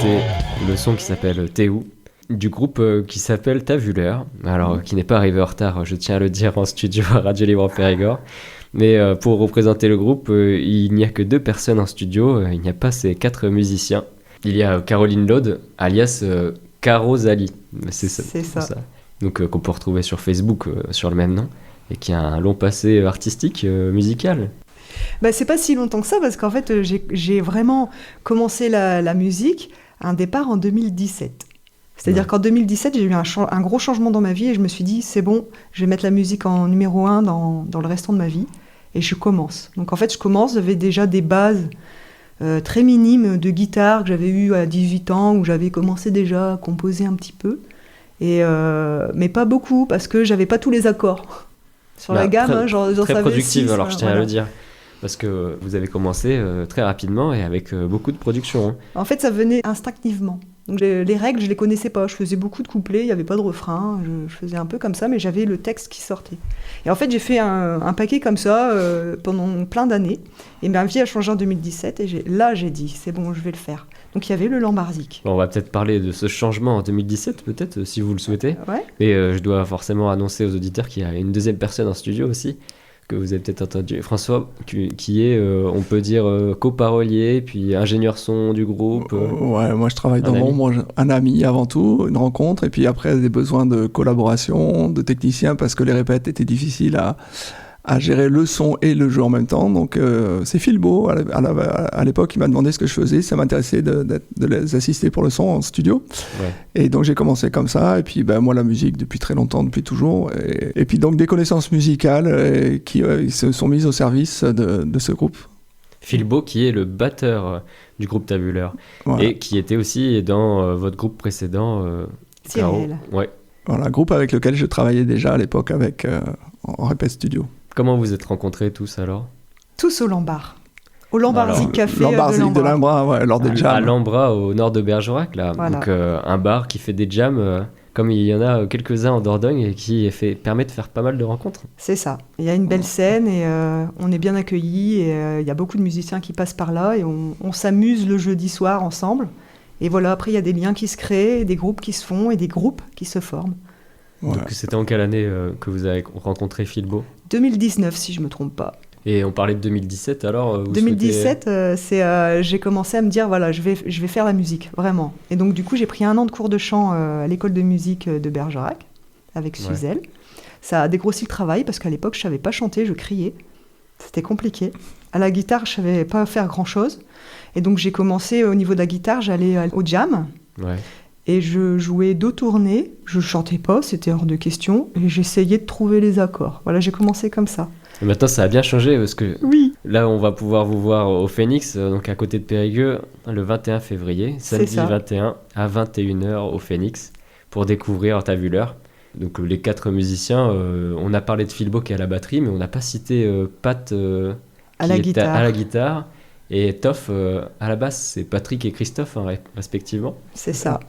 écouter le son qui s'appelle Théou, du groupe qui s'appelle T'as vu l'heure, alors qui n'est pas arrivé en retard, je tiens à le dire, en studio à Radio Libre en Périgord. Mais pour représenter le groupe, il n'y a que 2 personnes en studio, il n'y a pas ces 4 musiciens. Il y a Caroline Laude, alias Caro Zali, c'est ça. Donc qu'on peut retrouver sur Facebook sur le même nom, et qui a un long passé artistique, musical. C'est pas si longtemps que ça, parce qu'en fait, j'ai vraiment commencé la musique à un départ en 2017. C'est-à-dire qu'en 2017, j'ai eu un gros changement dans ma vie et je me suis dit, c'est bon, je vais mettre la musique en numéro 1 dans le restant de ma vie. Et je commence. Donc en fait, j'avais déjà des bases très minimes de guitare que j'avais eues à 18 ans, où j'avais commencé déjà à composer un petit peu. Mais pas beaucoup, parce que j'avais pas tous les accords sur la gamme. Très productive, alors je tiens à le dire. Parce que vous avez commencé très rapidement et avec beaucoup de production. Hein. En fait, ça venait instinctivement. Donc, les règles, je les connaissais pas. Je faisais beaucoup de couplets, il n'y avait pas de refrain. Je faisais un peu comme ça, mais j'avais le texte qui sortait. Et en fait, j'ai fait un paquet comme ça pendant plein d'années. Et ma vie a changé en 2017. Et j'ai dit, c'est bon, je vais le faire. Donc, il y avait le Lambarzik. Bon, on va peut-être parler de ce changement en 2017, peut-être, si vous le souhaitez. Ouais. Et je dois forcément annoncer aux auditeurs qu'il y a une deuxième personne en studio aussi, que vous avez peut-être entendu, François, qui est, on peut dire, coparolier, puis ingénieur son du groupe. Ouais, moi je travaille dans l'ombre, un ami avant tout, une rencontre, et puis après des besoins de collaboration, de techniciens, parce que les répètes étaient difficiles à gérer le son et le jeu en même temps. Donc c'est Philbo, à l'époque, il m'a demandé ce que je faisais, ça m'intéressait de les assister pour le son en studio. Ouais. Et donc j'ai commencé comme ça, et puis moi la musique depuis très longtemps, depuis toujours. Et puis donc des connaissances musicales qui se sont mises au service de ce groupe. Philbo qui est le batteur du groupe T'as vu l'heure, voilà. Et qui était aussi dans votre groupe précédent, Cyril. Ouais. Voilà, groupe avec lequel je travaillais déjà à l'époque en répète studio. Comment vous êtes rencontrés tous alors ? Tous au Lambar. Au Lambarzik Café Lambarzik de Lambra, ouais, lors des jams. À Lambra, au nord de Bergerac, là. Voilà. Donc un bar qui fait des jams, comme il y en a quelques-uns en Dordogne, et qui permet de faire pas mal de rencontres. C'est ça. Il y a une belle scène et on est bien accueillis. Et il y a beaucoup de musiciens qui passent par là et on s'amuse le jeudi soir ensemble. Et voilà, après il y a des liens qui se créent, des groupes qui se font et des groupes qui se forment. Ouais. Donc c'était en quelle année que vous avez rencontré Philbo ? 2019, si je ne me trompe pas. Et on parlait de 2017 alors 2017, j'ai commencé à me dire, voilà, je vais faire la musique, vraiment. Et donc du coup, j'ai pris 1 an de cours de chant à l'école de musique de Bergerac, avec Suzelle. Ouais. Ça a dégrossi le travail, parce qu'à l'époque, je ne savais pas chanter, je criais. C'était compliqué. À la guitare, je ne savais pas faire grand-chose. Et donc j'ai commencé, au niveau de la guitare, j'allais au jam. Ouais. Et je jouais 2 tournées, je chantais pas, c'était hors de question, et j'essayais de trouver les accords. Voilà, j'ai commencé comme ça. Et maintenant, ça a bien changé, parce que oui. Là, on va pouvoir vous voir au Phénix, donc à côté de Périgueux, le 21 février, samedi 21 à 21h au Phénix, pour découvrir T'as vu l'heure. Donc les 4 musiciens, on a parlé de Philbo qui est à la batterie, mais on n'a pas cité Pat à la guitare, et Toff à la basse. C'est Patrick et Christophe, hein, respectivement. C'est ça.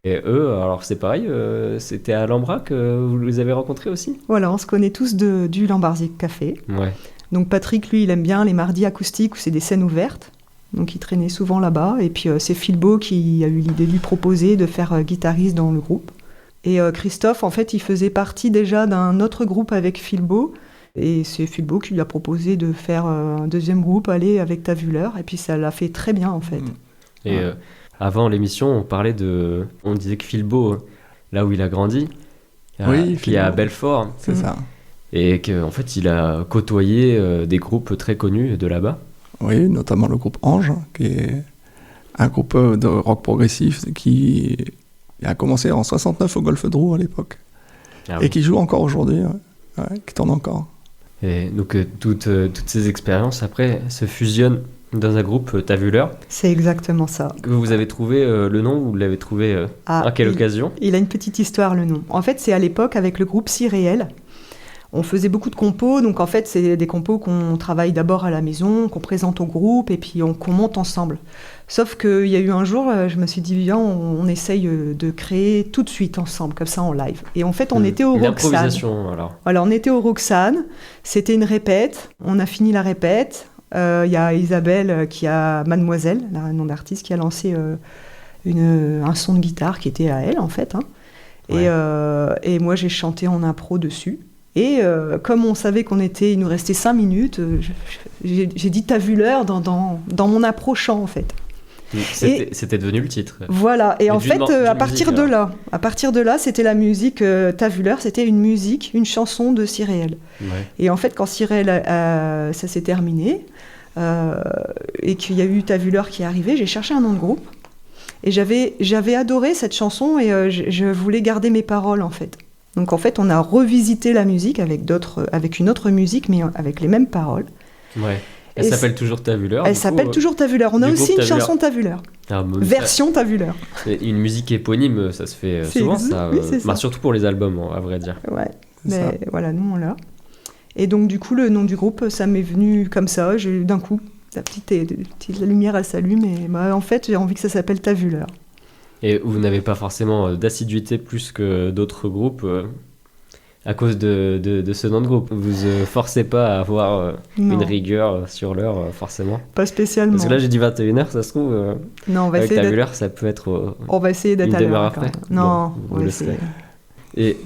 Et eux, alors c'est pareil, c'était à Lambra que vous les avez rencontrés aussi ? Voilà, on se connaît tous du Lambarzik Café. Ouais. Donc Patrick, lui, il aime bien les mardis acoustiques où c'est des scènes ouvertes. Donc il traînait souvent là-bas. Et puis c'est Philbo qui a eu l'idée de lui proposer de faire guitariste dans le groupe. Et Christophe, en fait, il faisait partie déjà d'un autre groupe avec Philbo. Et c'est Philbo qui lui a proposé de faire un deuxième groupe, aller avec T'as vu l'heure. Et puis ça l'a fait très bien, en fait. Et avant l'émission, on disait que Philbo, là où il a grandi, qui est à Belfort, c'est ça. Et qu'en fait, il a côtoyé des groupes très connus de là-bas. Oui, notamment le groupe Ange, qui est un groupe de rock progressif qui a commencé en 69 au Golfe Drou à l'époque, et qui joue encore aujourd'hui, qui tourne encore. Et donc toutes ces expériences après se fusionnent dans un groupe T'as vu l'heure. C'est exactement ça. Vous avez trouvé le nom, vous l'avez trouvé à quelle occasion ? Il a une petite histoire, le nom. En fait, c'est à l'époque avec le groupe Si Réel. On faisait beaucoup de compos, donc en fait, c'est des compos qu'on travaille d'abord à la maison, qu'on présente au groupe, et puis qu'on monte ensemble. Sauf qu'il y a eu un jour, je me suis dit, viens, on essaye de créer tout de suite ensemble, comme ça en live. Et en fait, on était au Roxane. Une improvisation, alors. Voilà, on était au Roxane, c'était une répète, on a fini la répète. Il y a Isabelle, Mademoiselle, le nom d'artiste, qui a lancé un son de guitare qui était à elle, en fait. Hein. Ouais. Et moi, j'ai chanté en impro dessus. Et comme on savait il nous restait 5 minutes, j'ai dit « T'as vu l'heure ?» dans mon impro chant, en fait. C'était devenu le titre. Voilà, et en fait, à partir de là, c'était la musique, T'as vu l'heure, c'était une chanson de Cyréelle. Ouais. Et en fait, quand Cyréelle, ça s'est terminé, et qu'il y a eu T'as vu l'heure qui est arrivé, j'ai cherché un nom de groupe, et j'avais adoré cette chanson, et je voulais garder mes paroles, en fait. Donc en fait, on a revisité la musique avec une autre musique, mais avec les mêmes paroles. Ouais. Elle s'appelle toujours T'as vu l'heure. Elle s'appelle toujours T'as vu l'heure. On a aussi une chanson T'as vu l'heure. Version T'as vu l'heure. Une musique éponyme, ça se fait souvent, ça. Oui, c'est ça. Surtout pour les albums, à vrai dire. Ouais, mais voilà, nous on l'a. Et donc du coup, le nom du groupe, ça m'est venu comme ça. D'un coup, la petite lumière, elle s'allume. Et en fait, j'ai envie que ça s'appelle T'as vu l'heure. Et vous n'avez pas forcément d'assiduité plus que d'autres groupes à cause de ce nom de groupe. Vous ne forcez pas à avoir une rigueur sur l'heure, forcément. Pas spécialement. Parce que là, j'ai dit 21h, ça se trouve. Non, on va avec essayer T'as vu l'heure, ça peut être on va essayer d'être une à demi-heure l'heure après. Non, bon, on va essayer. Et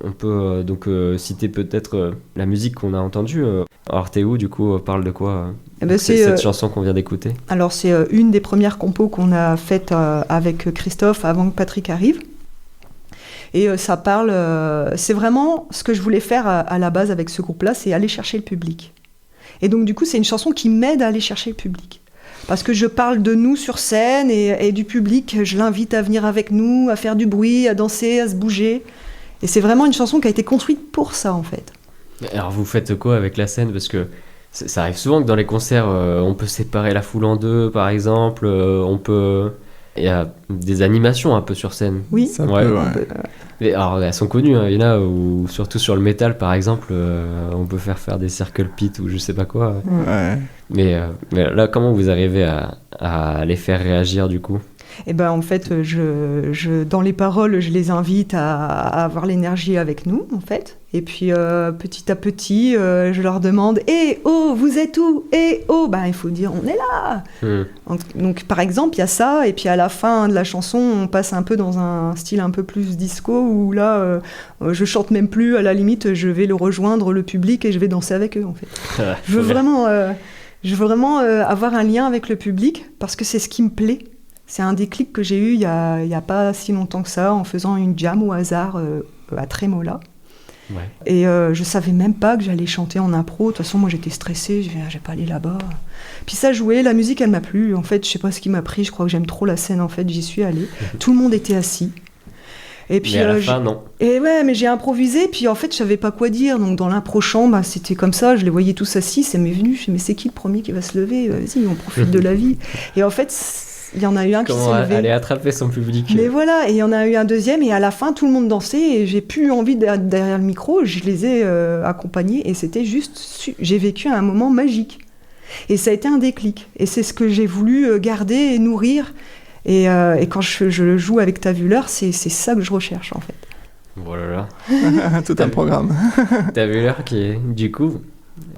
on peut donc citer peut-être la musique qu'on a entendue. Alors, Théo, du coup, parle de quoi cette chanson qu'on vient d'écouter? Alors, c'est une des premières compos qu'on a faites avec Christophe avant que Patrick arrive. Et ça parle... c'est vraiment ce que je voulais faire à la base avec ce groupe-là, c'est aller chercher le public. Et donc, du coup, c'est une chanson qui m'aide à aller chercher le public. Parce que je parle de nous sur scène et du public, je l'invite à venir avec nous, à faire du bruit, à danser, à se bouger. Et c'est vraiment une chanson qui a été construite pour ça, en fait. Alors, vous faites quoi avec la scène? Parce que ça arrive souvent que dans les concerts, on peut séparer la foule en deux, par exemple. Il y a des animations un peu sur scène. Oui, ça peut, ouais. Mais alors, elles sont connues, hein. Il y en a où, surtout sur le métal, par exemple, on peut faire des circle pits ou je sais pas quoi. Ouais. Mais là, comment vous arrivez à les faire réagir, du coup? Eh ben, en fait, dans les paroles, je les invite à avoir l'énergie avec nous, en fait. Et puis, petit à petit, je leur demande « Eh, oh, vous êtes où? Eh, oh !» Ben, il faut dire « On est là !» Donc, par exemple, il y a ça. Et puis, à la fin de la chanson, on passe un peu dans un style un peu plus disco, où là, je chante même plus. À la limite, je vais le rejoindre, le public, et je vais danser avec eux, en fait. Je veux vraiment avoir un lien avec le public, parce que c'est ce qui me plaît. C'est un déclic que j'ai eu il y a pas si longtemps que ça, en faisant une jam au hasard à Trémola. Ouais. Et je savais même pas que j'allais chanter en impro. De toute façon, moi j'étais stressée, je vais pas aller là-bas. Puis ça jouait, la musique elle m'a plu. En fait, je sais pas ce qui m'a pris, je crois que j'aime trop la scène en fait, j'y suis allée. Tout le monde était assis. Et puis, mais à la fin, non. Et ouais, mais j'ai improvisé, puis en fait, je savais pas quoi dire. Donc dans l'impro chant, c'était comme ça, je les voyais tous assis, ça m'est venu. Je me suis dit, mais c'est qui le premier qui va se lever? Vas-y, on profite de la vie. Et en fait, il y en a eu un qui s'est levé. Comment aller attraper son public. Mais voilà, et il y en a eu un deuxième, et à la fin, tout le monde dansait, et j'ai plus envie d'être derrière le micro, je les ai accompagnés, et c'était juste... J'ai vécu un moment magique. Et ça a été un déclic. Et c'est ce que j'ai voulu garder et nourrir. Et quand je joue avec T'as vu l'heure, c'est ça que je recherche, en fait. Voilà. Tout un programme. T'as vu l'heure qui est, du coup...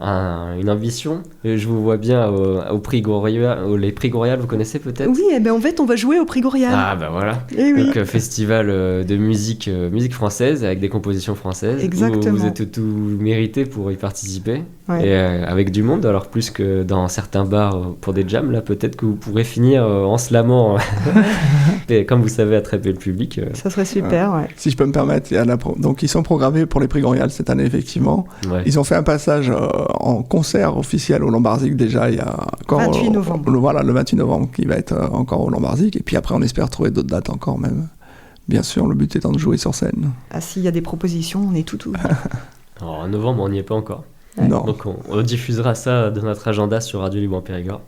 une ambition. Je vous vois bien au prix Gorial. Les prix Gorial, vous connaissez peut-être? Oui, et ben en fait, on va jouer au prix Gorial. Ah, ben voilà. Et oui. Donc, festival de musique française avec des compositions françaises. Exactement. Vous êtes tout mérité pour y participer. Ouais. Et avec du monde, alors plus que dans certains bars pour des jams, là, peut-être que vous pourrez finir en slamant. Et comme vous savez attraper le public. Ça serait super, ouais. Si je peux me permettre, donc ils sont programmés pour les prix Gorial cette année, effectivement. Ouais. Ils ont fait un passage en concert officiel au Lombardique déjà il y a encore 28 novembre. Le 28 novembre qui va être encore au Lombardique, et puis après on espère trouver d'autres dates encore même. Bien sûr, le but étant de jouer sur scène. Ah, s'il y a des propositions, on est tout. Alors, en novembre, on n'y est pas encore. Ouais. Non. Donc on diffusera ça de notre agenda sur Radio Libre en Périgord.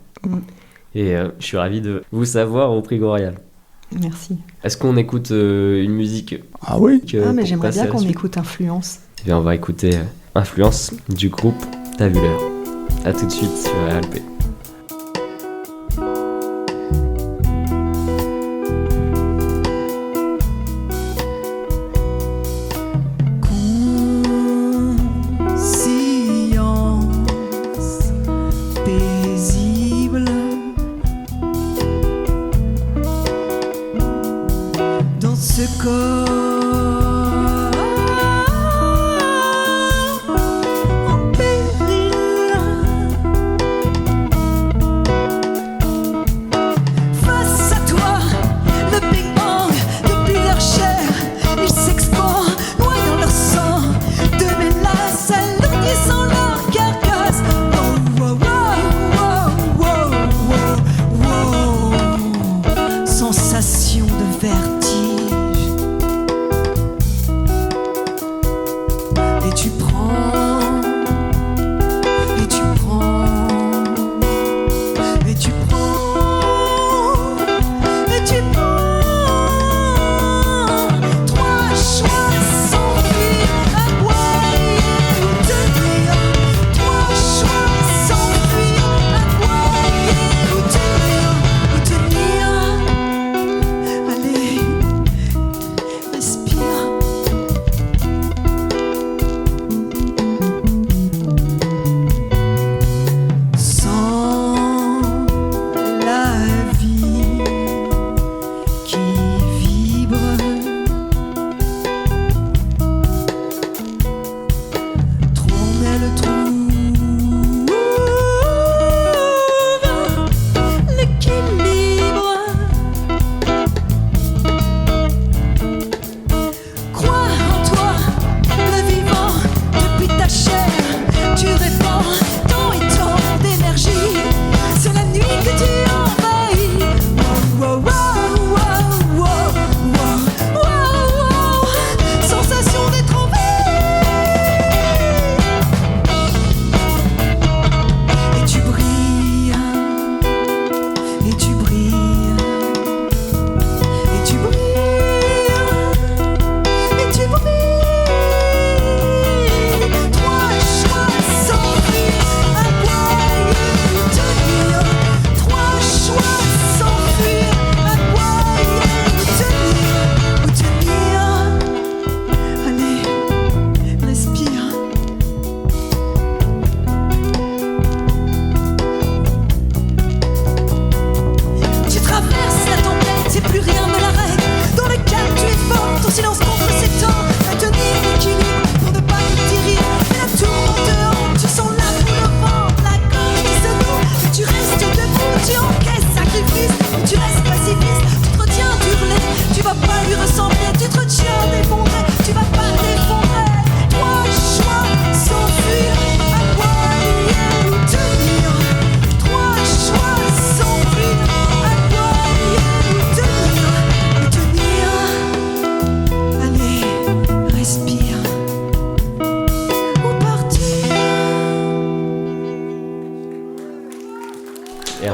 Et je suis ravi de vous savoir au prix Gorial. Merci. Est-ce qu'on écoute une musique? Ah oui. Mais j'aimerais bien qu'on écoute Influence. Eh bien, on va écouter Influence du groupe T'as vu l'heure. A tout de suite sur RLP.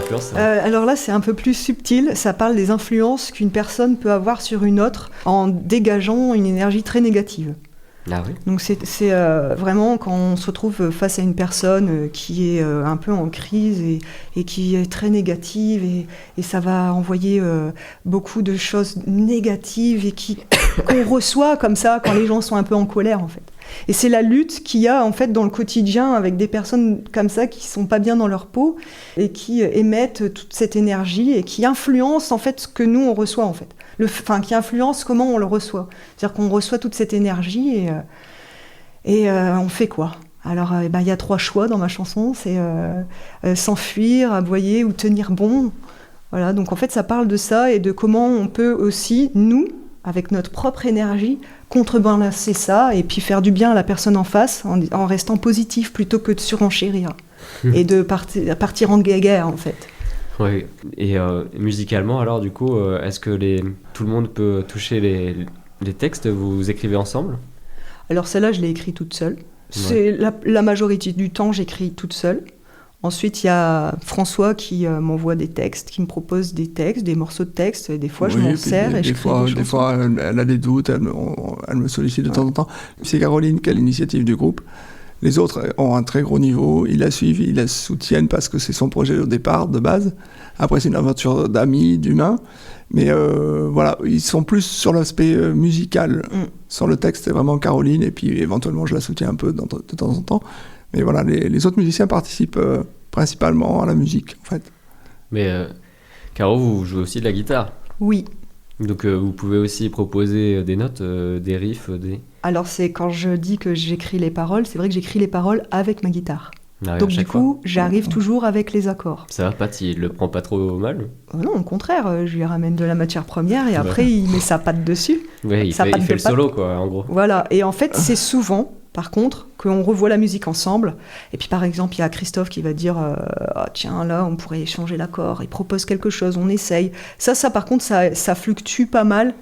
influences Alors là, c'est un peu plus subtil. Ça parle des influences qu'une personne peut avoir sur une autre en dégageant une énergie très négative. Ah oui. Donc c'est vraiment quand on se retrouve face à une personne qui est un peu en crise et qui est très négative et ça va envoyer beaucoup de choses négatives et qu'on reçoit comme ça quand les gens sont un peu en colère en fait. Et c'est la lutte qu'il y a en fait dans le quotidien avec des personnes comme ça qui sont pas bien dans leur peau et qui émettent toute cette énergie et qui influencent en fait ce que nous on reçoit en fait. Qui influence comment on le reçoit. C'est-à-dire qu'on reçoit toute cette énergie et on fait quoi ? Alors, y a 3 choix dans ma chanson, c'est s'enfuir, aboyer ou tenir bon. Voilà, donc en fait, ça parle de ça et de comment on peut aussi, nous, avec notre propre énergie, contrebalancer ça et puis faire du bien à la personne en face en restant positif plutôt que de surenchérir et de partir en guerre, en fait. Oui, et musicalement, alors du coup, est-ce que tout le monde peut toucher les textes ? Vous écrivez ensemble ? Alors celle-là, je l'ai écrite toute seule. C'est la majorité du temps, j'écris toute seule. Ensuite, il y a François qui m'envoie des textes, qui me propose des textes, des morceaux de textes. Et des fois, je m'en sers et je crée des chansons. Des fois, elle a des doutes, elle me sollicite de temps en temps. C'est Caroline qui a l'initiative du groupe. Les autres ont un très gros niveau, ils la suivent, ils la soutiennent parce que c'est son projet au départ, de base. Après, c'est une aventure d'amis, d'humains. Mais voilà, ils sont plus sur l'aspect musical. Sur le texte, c'est vraiment Caroline, et puis éventuellement, je la soutiens un peu de temps en temps. Mais voilà, les autres musiciens participent principalement à la musique, en fait. Mais Caro, vous jouez aussi de la guitare ? Oui. Donc vous pouvez aussi proposer des notes, des riffs, Alors c'est quand je dis que j'écris les paroles, c'est vrai que j'écris les paroles avec ma guitare. Ah, donc du coup, j'arrive toujours avec les accords. Ça va, Pat, il le prend pas trop mal ? Non, au contraire, je lui ramène de la matière première et après il met sa patte dessus. Ouais, il fait le solo, quoi, en gros. Voilà, et en fait c'est souvent, par contre, qu'on revoit la musique ensemble. Et puis par exemple, il y a Christophe qui va dire tiens, là on pourrait changer l'accord, il propose quelque chose, on essaye. Ça par contre, ça fluctue pas mal.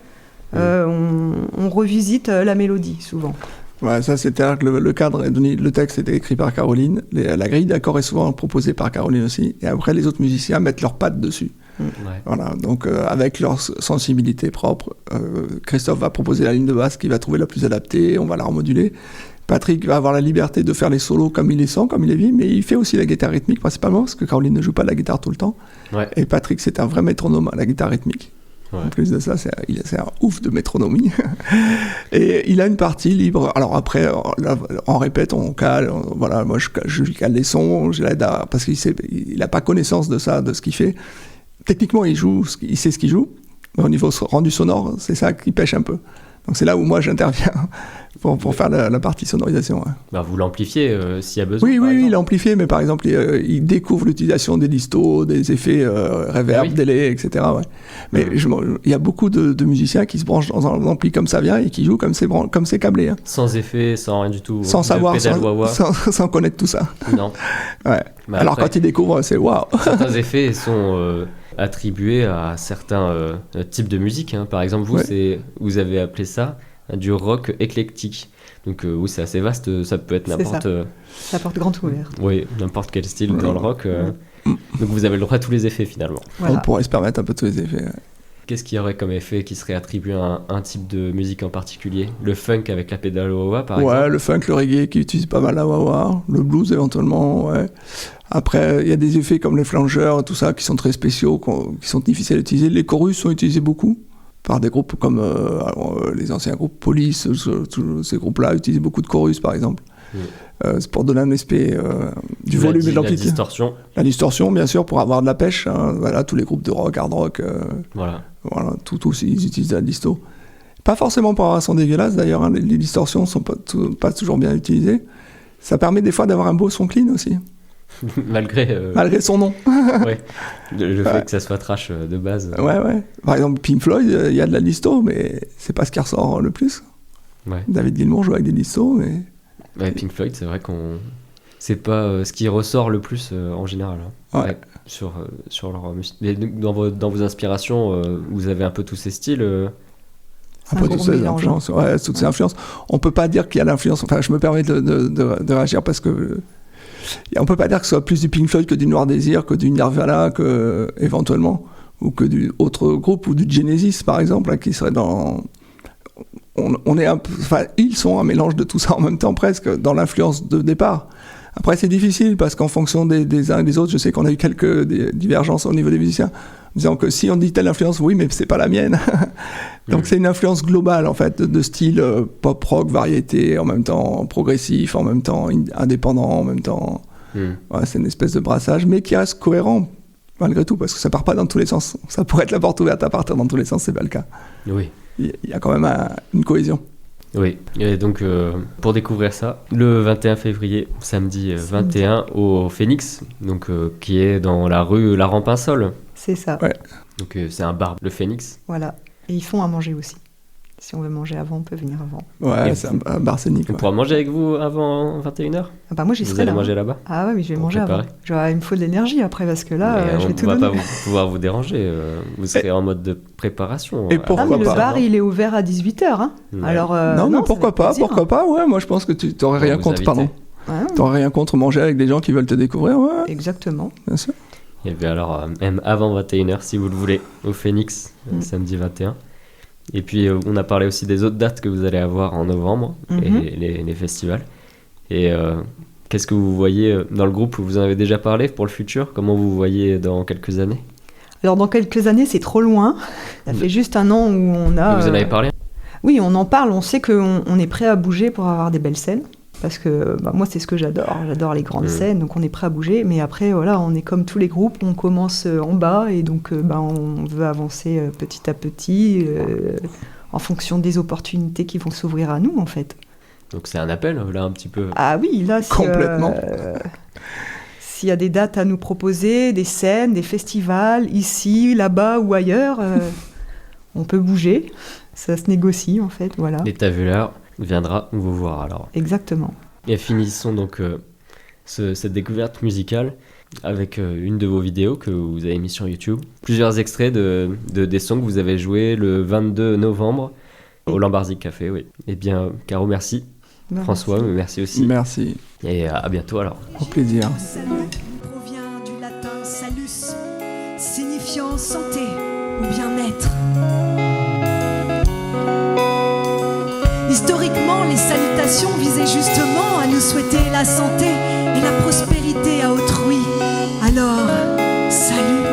On revisite la mélodie souvent. Ouais, ça c'est-à-dire que le cadre est donné, le texte est écrit par Caroline, la grille d'accords est souvent proposée par Caroline aussi, et après les autres musiciens mettent leurs pattes dessus. Ouais. Voilà, donc avec leur sensibilité propre, Christophe va proposer la ligne de basse qui va trouver la plus adaptée, on va la remoduler. Patrick va avoir la liberté de faire les solos comme il les sent, comme il les vit, mais il fait aussi la guitare rythmique principalement, parce que Caroline ne joue pas de la guitare tout le temps. Ouais. Et Patrick, c'est un vrai métronome à la guitare rythmique. Ouais. En plus de ça, c'est un ouf de métronomie. Et il a une partie libre. Alors après, on répète, on cale. Voilà, moi, je lui cale les sons, je l'aide parce qu'il n'a pas connaissance de ça, de ce qu'il fait. Techniquement, il sait ce qu'il joue. Mais au niveau rendu sonore, c'est ça qui pêche un peu. Donc c'est là où moi j'interviens pour faire la partie sonorisation. Ouais. Bah vous l'amplifiez s'il y a besoin. Oui, il est amplifié, mais par exemple, il découvre l'utilisation des distos, des effets reverb, délai, etc. Ouais. Mais il y a beaucoup de musiciens qui se branchent dans un ampli comme ça vient et qui jouent comme c'est câblé. Hein. Sans effet, sans rien du tout. Sans savoir, sans connaître tout ça. Non. Ouais. Bah alors après, quand ils découvrent, c'est waouh. Certains effets sont attribués à certains types de musique. Hein. Par exemple, vous avez appelé ça du rock éclectique. Donc oui, c'est assez vaste, ça peut être n'importe... Ça porte grand ouvert. Oui, n'importe quel style dans le rock. Donc vous avez le droit à tous les effets finalement. Voilà. On pourrait se permettre un peu tous les effets. Ouais. Qu'est-ce qu'il y aurait comme effet qui serait attribué à un type de musique en particulier ? Le funk avec la pédale wah-wah par exemple ? Ouais, le funk, le reggae qui utilise pas mal la wah-wah, le blues éventuellement, ouais. Après, il y a des effets comme les flangeurs et tout ça qui sont très spéciaux, qui sont difficiles à utiliser. Les chorus sont utilisés beaucoup par des groupes comme les anciens groupes Police, ces groupes-là utilisaient beaucoup de chorus par exemple. C'est pour donner un aspect du volume et de l'amplitude. La distorsion, bien sûr, pour avoir de la pêche. Hein. Voilà, tous les groupes de rock, hard rock, voilà, tous ils utilisent la disto. Pas forcément pour avoir un son dégueulasse d'ailleurs, hein. Les distorsions ne sont pas toujours bien utilisées. Ça permet des fois d'avoir un beau son clean aussi. Malgré son nom. Ouais. Le fait que ça soit trash de base. Ouais. Par exemple, Pink Floyd, il y a de la disto, mais c'est pas ce qui ressort le plus. Ouais. David Gilmour joue avec des distos, mais... Ouais, Pink Floyd, c'est vrai qu'on... C'est pas ce qui ressort le plus en général. Hein. Ouais. Sur leur musique. Dans vos inspirations, vous avez un peu tous ces styles un peu toutes ces influences. Ouais, toutes ces influences. On peut pas dire qu'il y a l'influence... Enfin, je me permets de réagir parce que... Et on peut pas dire que ce soit plus du Pink Floyd que du Noir Désir, que du Nirvana, éventuellement, ou que du autre groupe, ou du Genesis par exemple, hein, qui serait dans... On est ils sont un mélange de tout ça en même temps presque, dans l'influence de départ. Après, c'est difficile parce qu'en fonction des uns et des autres, je sais qu'on a eu quelques divergences au niveau des musiciens, disant que si on dit telle influence, oui, mais c'est pas la mienne. Donc c'est une influence globale en fait, de style pop rock, variété, en même temps progressif, en même temps indépendant, en même temps. Ouais, c'est une espèce de brassage, mais qui reste cohérent malgré tout, parce que ça part pas dans tous les sens. Ça pourrait être la porte ouverte à partir dans tous les sens, c'est pas le cas. Oui. Il y a quand même une cohésion. Oui, et donc pour découvrir ça, le 21 février, samedi 21, au Phoenix, donc, qui est dans la rue La Rampensol. C'est ça. Ouais. Donc c'est un bar, le Phoenix. Voilà, et ils font à manger aussi. Si on veut manger avant, on peut venir avant. Ouais, et c'est un bar scénique. On pourra manger avec vous avant 21h. Ah bah moi j'y serai là. Vous allez manger là-bas? Ah ouais, mais je vais manger avant. Il me faut de l'énergie après, parce que là, je vais tout donner. On va pas pouvoir vous déranger, vous serez en mode de préparation. Et pourquoi mais pas? le bar, il est ouvert à 18h. Hein. Ouais. Alors, non, mais pourquoi pas? Ouais, moi je pense que tu n'aurais rien contre. Pardon. T'aurais rien contre manger avec des gens qui veulent te découvrir, ouais. Exactement. Bien sûr. Et bien alors, même avant 21h, si vous le voulez, au Phoenix, samedi 21. Et puis, on a parlé aussi des autres dates que vous allez avoir en novembre, et les festivals. Et qu'est-ce que vous voyez dans le groupe? Vous en avez déjà parlé pour le futur? Comment vous voyez dans quelques années? Alors, dans quelques années, c'est trop loin. Ça fait juste un an où on a... Vous en avez parlé? Oui, on en parle. On sait qu'on est prêt à bouger pour avoir des belles scènes. Parce que moi, c'est ce que j'adore. J'adore les grandes scènes, donc on est prêt à bouger. Mais après, voilà, on est comme tous les groupes, on commence en bas et donc on veut avancer petit à petit en fonction des opportunités qui vont s'ouvrir à nous, en fait. Donc c'est un appel, là, un petit peu. Ah oui, là, complètement. S'il y a des dates à nous proposer, des scènes, des festivals, ici, là-bas ou ailleurs, on peut bouger. Ça se négocie, en fait, voilà. Et Tavuleur viendra vous voir alors. Exactement. Et finissons donc cette découverte musicale avec une de vos vidéos que vous avez mis sur YouTube. Plusieurs extraits des sons que vous avez joués le 22 novembre au Lambarzik Café. Oui. Eh bien, Caro, merci. François, merci aussi. Merci. Et à bientôt alors. Au plaisir. Salut provient du latin salus, signifiant santé ou bien-être. Historiquement, les salutations visaient justement à nous souhaiter la santé et la prospérité à autrui. Alors, salut.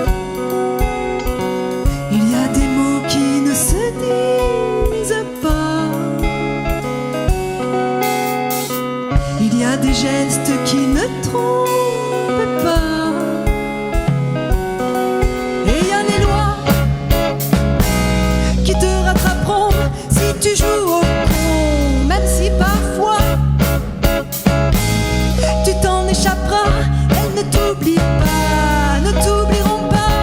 Il y a des mots qui ne se disent pas. Il y a des gestes qui ne trompent pas. Et il y a les lois qui te rattraperont si tu joues au con, même si parfois tu t'en échapperas. Elles ne t'oublient pas, ne t'oublieront pas,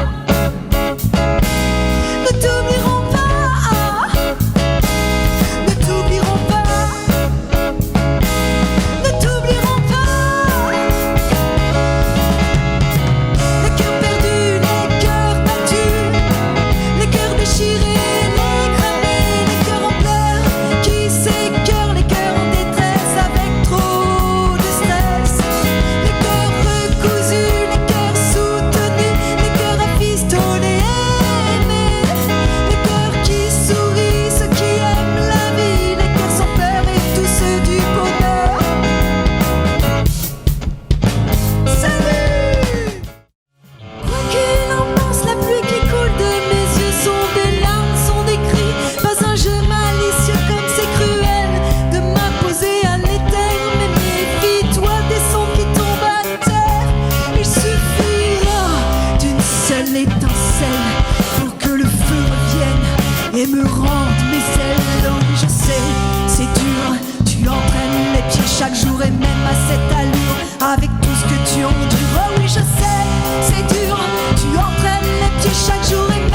ne t'oublieront pas, ne t'oublieront pas, ne t'oublieront pas. Les cœurs perdus, les cœurs battus, les cœurs déchirés, les cramés, les cœurs en pleurs qui s'écœurent, les cœurs en détresse avec trop de stress, les cœurs recousus, les cœurs soutenus, les cœurs rafistolés, aimés, les cœurs qui sourient, ceux qui aiment la vie, les cœurs sans peur et tous ceux du bonheur. Salut! Quoi qu'il en pense, la pluie qui coule de mes yeux sont des larmes, sont des cris. Pas un jeu malicieux comme c'est cruel de m'imposer un éther. Mais méfie-toi des sons qui tombent à terre. Il suffira d'une seule étincelle pour que le feu revienne et me rende mes ailes. Oh oui, je sais, c'est dur. Tu entraînes les pieds chaque jour et même à cette allure, avec tout ce que tu endures. Oh oui, je sais, c'est dur. Tu entraînes les pieds chaque jour et